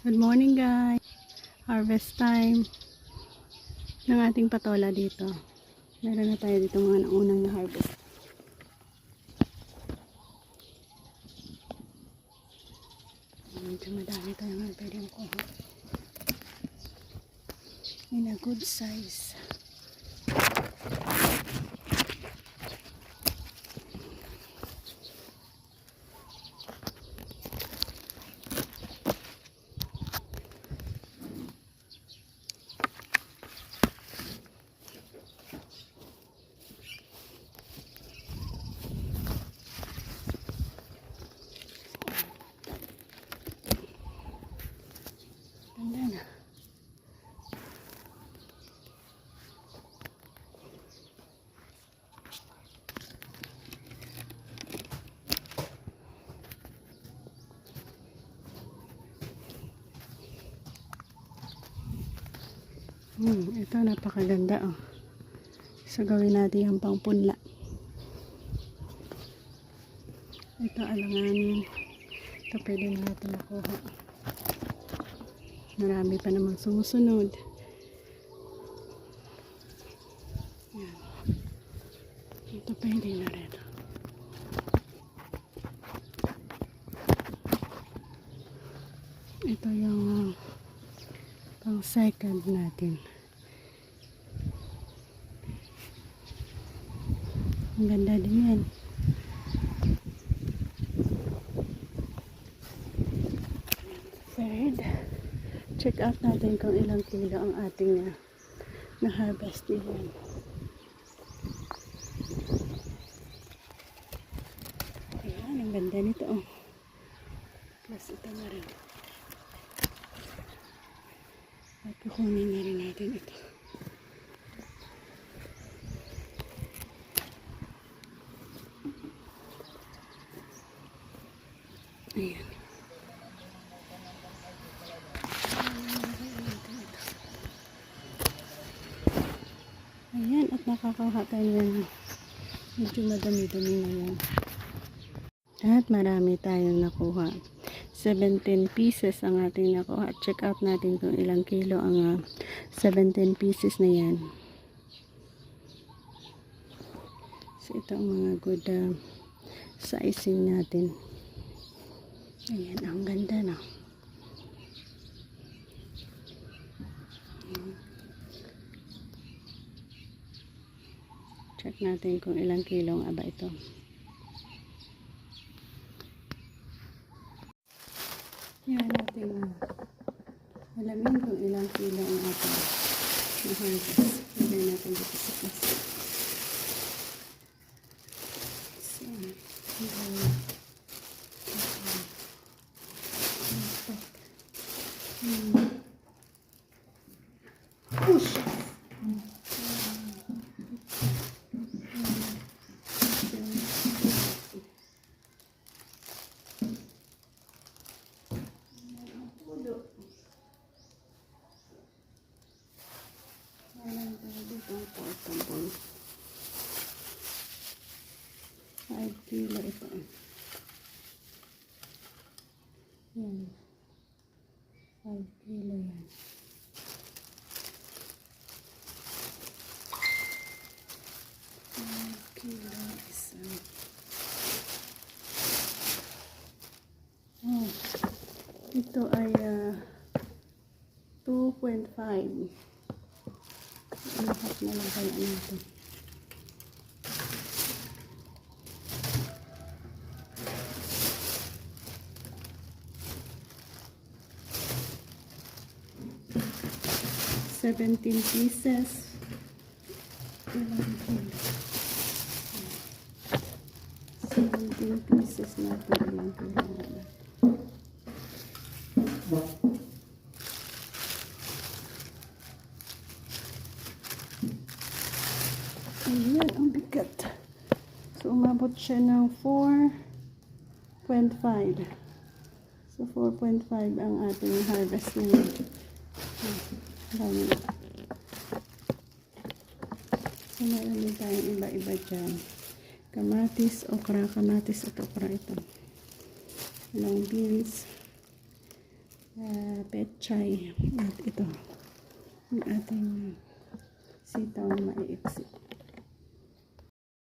Good morning guys. Harvest time ng ating patola dito. Meron na tayo dito mga naunang na harvest. Medyo madami tayo mga pwedeng kuha. In a good size. Ganda na. Ito napakaganda oh. So gawin natin yung pangpunla. Ito alanganin. Ito pwede na natin makuha. Marami pa namang sumusunod. Yan. Ito pwede na rin. Ito yung pang second natin. Ang ganda din yan. Third. Check out natin kung ilang kilo ang ating na-harvest din. Ayan, ang ganda nito oh. Plus ito na rin. At kukunin na rin natin ito. Ayan. Ayan, at nakakakuha tayo ng medyo madami-dami na yan. At marami tayong nakuha. 17 pieces ang ating nakuha. Check out natin kung ilang kilo ang 17 pieces na yan. So ito ang mga good sizing natin. Ayan, ang ganda na. Check natin kung ilang kilong aba ito. Yan natin alamin kung ilang kilo ang ating na-harvest. Lagay natin dito sa plastic. Push! Five kilo ito. Yan. 5 kilo yan. Kilo isa. Oh, ito ay 2.5. Lahat na lang kaya natin. $17 pieces. 17 pieces natin ilang kailangan. Ayan, ang bigat. So, umabot siya ng 4.5. So, 4.5 ang ating harvest ngayon. Dami. So, meron din tayong iba-iba dyan. Kamatis, okra, kamatis at okra ito. Long beans. petchay. At ito, ang ating sitaw na maiiksi.